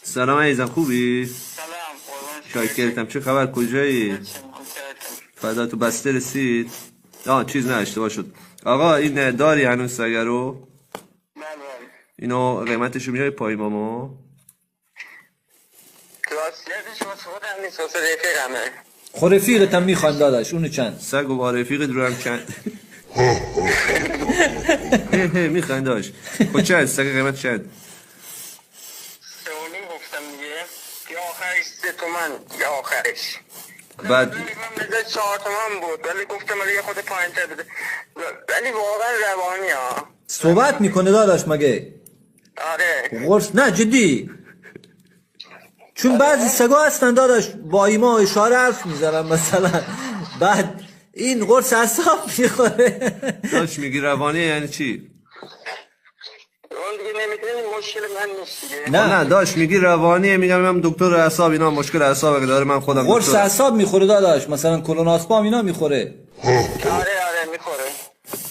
سلام عزیزم، خوبی؟ سلام شاکرتم. چه خبر؟ کجایی؟ فدا تو بسته رسید؟ چیز نه، اشتباه شد. آقا این داری هنوز سگه رو؟ بله. اینو قیمتشو میای پای ماما؟ راستیتش واسه خودم نیست، واسه رفیقمه. خب رفیقت هم میخوان داداش، اونو چند؟ سگ و با رفیقت رو هم چند؟ میخوان داشت. خب چند؟ سگ قیمت چند؟ 3.5 گفتم دیگه. یا آخرش 3 تومن یا آخرش. بعد من 4 تومن بود ولی گفتم یه خود پایین تر بده. ولی واقعا روانی ها. صحبت میکنه داداش مگه؟ آره. قرص نه جدی. چون بعضی سگا هستن داداش با ایما اشاره حرف میزنن مثلا، بعد این قرص اعصاب میخوره. داشت میگی روانیه یعنی چی؟ اون دیگه نمیدونی مشکل من نیست دیگه. نه داشت میگی روانیه، میگم من دکتر اعصاب اینا مشکل اعصاب داره، من خودم قرص اعصاب میخوره داداش، مثلا کلوناسپام اینا میخوره. آره میخوره.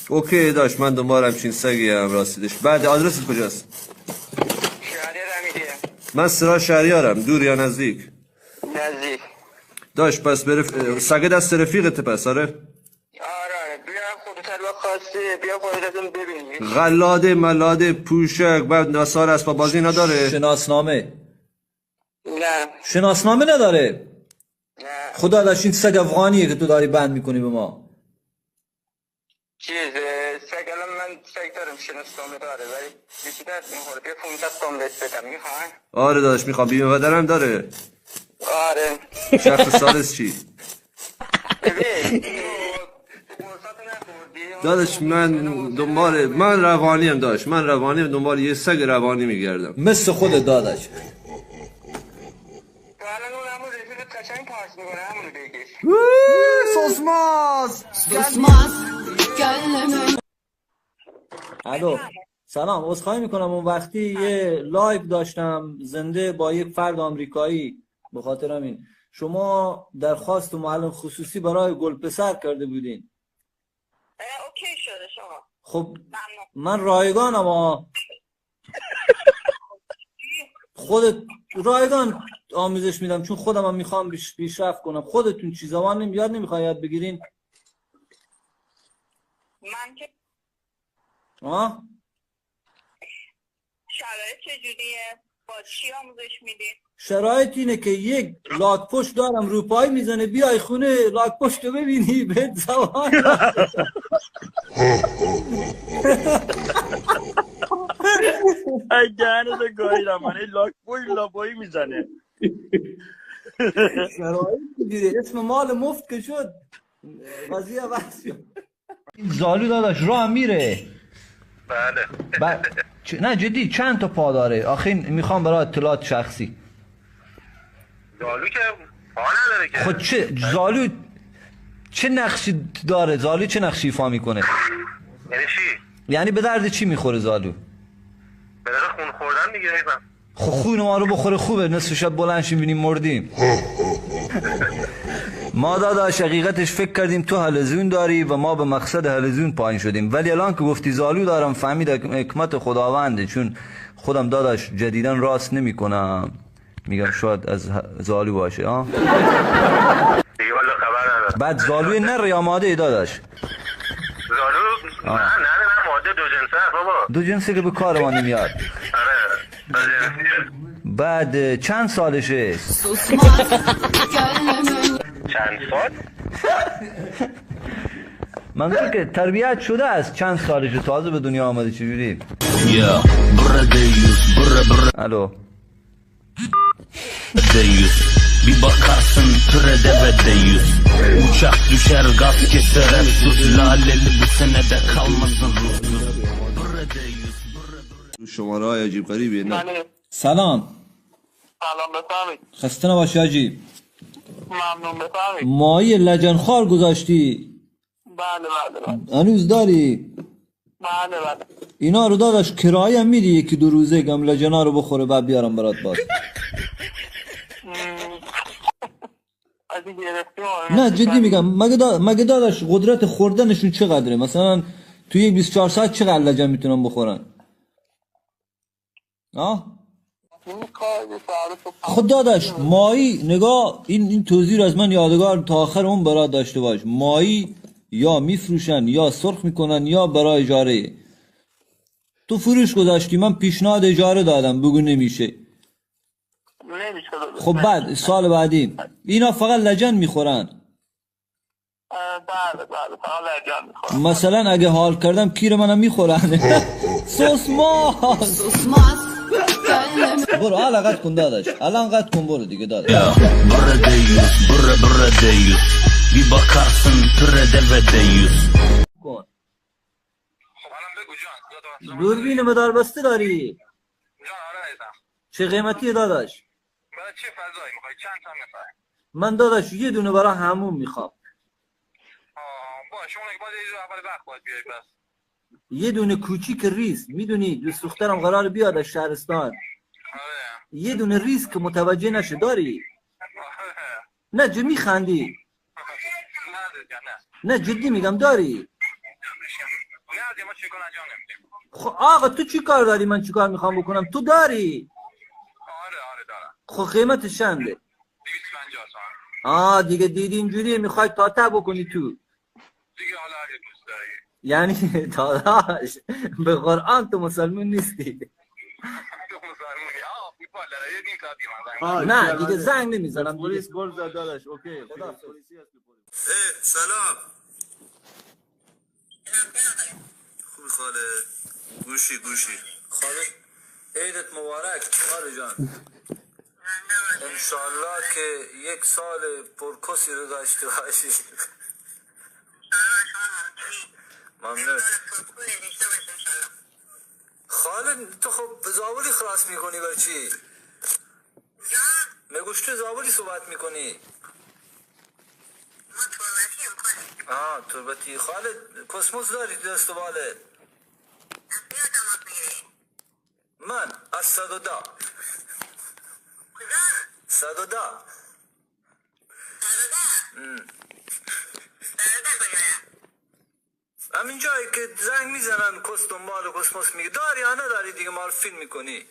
اوکی داشت، من دنبال همچین سگی هم راستیدش. بعد آدرست کجاست؟ شهریار امیریه. من سرا شهریارم. دور یا نزدیک؟ نزدیک. داشت پس سگه دست رفیقته پس؟ آره آره بیا خودت الان خواستی بیا خودتون ببینی. غلاده ملاده پوشک بعد نسار اسباب بازی نداره؟ شناسنامه؟ نه. شناسنامه نداره؟ نه. خدا داشت این سگ افغانیه که تو داری بند میکنی به ما. چیز سگ الان من سگ دارم شناسنامه داره ولی بیشتر میخوره. بیا 500 تومن بهت بدم میخوای؟ آره داشت میخوام. بیمه بدنم داره؟ آره. شخص سالس چی؟ ببین داداش من روانیم داشت، من روانیم، دنبال یه سگ روانی میگردم. مثل خود داداش. تو الان اون همون رفیق قشنگ پاس میکنه همونو بگیر. سوسماس الو سلام، عذرخواهی میکنم اون وقتی یه لایو داشتم زنده با یک فرد آمریکایی، به خاطر همین شما درخواست و معلم خصوصی برای گلپسر کرده بودین. اوکی شده شما. خب من رایگانم خودت رایگان آموزش میدم چون خودم هم میخوام پیشرفت کنم. خودتون چیزا من یاد نمیخوای یاد بگیرین؟ من که شرایط چجوریه؟ با چی آموزش میدین؟ شرایط اینه که یک لاک پشت دارم رو پای میزنه، بیای خونه لاک پشت رو ببینی بهت زبان. گهنه ده گاهیدم من این لاک پشت لابایی میزنه. شرایط دیگه اسم مال مفت که شد قضیه بحث شد. زالو داداش راه میره. بله. نه جدی چند تا پا داره؟ آخه میخوام برای اطلاعات شخصی. زالو که پا نداره که. خود چه زالو چه نقشی داره؟ زالو چه نقشی ایفا میکنه؟ یعنی چی؟ یعنی به درد چی میخوره زالو؟ به درد خون خوردن دیگه ایفا. خب خون ما رو بخوره خوبه، نصف شب بلند شیم بینیم مردیم. ما داداش حقیقتش فکر کردیم تو حلزون داری و ما به مقصد حلزون پایین شدیم، ولی الان که گفتی زالو دارم فهمیدم حکمت خداونده، چون خودم داداش جدیدن راست نمی کنم، میگم شاید از زالو باشه. دیگه والا خبر ندارم. بعد زالوی نر یا ماده داداش؟ زالو نه ماده دو جنسه بابا. دو جنسه که به کار ما نمیاد. آره دو جنسیه. بعد چند سالشه؟ چند سال؟ منظور که تربیت şude است. چند سالشه تازه به دنیا آمده چجوری؟ الو bir bakarsın türede ve deyüz uçak düşer gaz keser sus laleli bu senede kalmasın شماره های عجیب غریبیه. نه سلام. سلام بفرمایید. خسته نباشی حاجی. ممنون بفرمایید. ماهی لجنخوار گذاشتی؟ بله. هنوز داری؟ بله. اینا رو داداش کرایه میدی یکی دو روزه گم لجنا رو بخوره بعد بیارم برات باز. نه جدی میگم مگه داداش قدرت خوردنشون چقدره؟ مثلا توی یک 24 ساعت چقدر لجن میتونن بخورن؟ خود داداش مایی نگاه این توضیح رو از من یادگار تا آخر اون برای داشته باش. مایی یا میفروشن یا سرخ میکنن یا برای اجاره. تو فروش گذاشتی، من پیشنهاد اجاره دادم، بگو نمیشه. خب بعد سال بعدی اینا فقط لجن میخورن. بله فقط لجن میخورن. مثلا اگه حال کردم کیر منم میخورن. سوس ماست. برو حالا قد کن داداش، الان قد کن برو دیگه داداش. Burada yüz, burada yüz. Bir bakarsın türede ve de yüz. کن. خب الان بگو جان. دوربین مدار بسته داری؟ جان آره ایدم. چه قیمتی داداش؟ برای چه فضایی میخوای؟ چند تا میخوای؟ من داداش یه دونه برای همون میخوام. باشه اون که باید یه جو اول وقت باید بیایی بس. یه دونه کوچیک ریز، میدونی دوست دخترم قرار بیاد از شهرستان. آره. یه دونه ریز که متوجه نشه داری؟ آره. نه جو میخندی؟ نه دیگه نه نه. جدی میگم داری؟ نه دیگه ما چیکار انجام نمیدیم. خب آقا تو چی کار داری من چی کار میخوام بکنم؟ تو داری؟ آره دارم. خب قیمتش چنده؟ 250 تومن. دیگه دیدی اینجوری میخوای تاتا بکنی تو. دیگه حالا هر دوست داری. یعنی داداش به قرآن تو مسلمون نیستی. تو مسلمونی. فوتبال داره یه دین کافی من. نه دیگه زنگ نمیزنم. پلیس گل زد داداش. اوکی خدا. سلام. خوبی خاله؟ گوشی خاله عیدت مبارک خاله جان. انشالله که یک سال پرکسی رو داشته باشی. ممنون خاله. تو خب زابلی خلاص میکنی بر چی؟ مگوش تو زابلی صحبت میکنی؟ تربتی خاله کسموس داری دست و باله؟ من از 110 همین جایی که زنگ میزنن کس دنبال کسموس میگه داری یا نداری دیگه مال فیلم میکنی.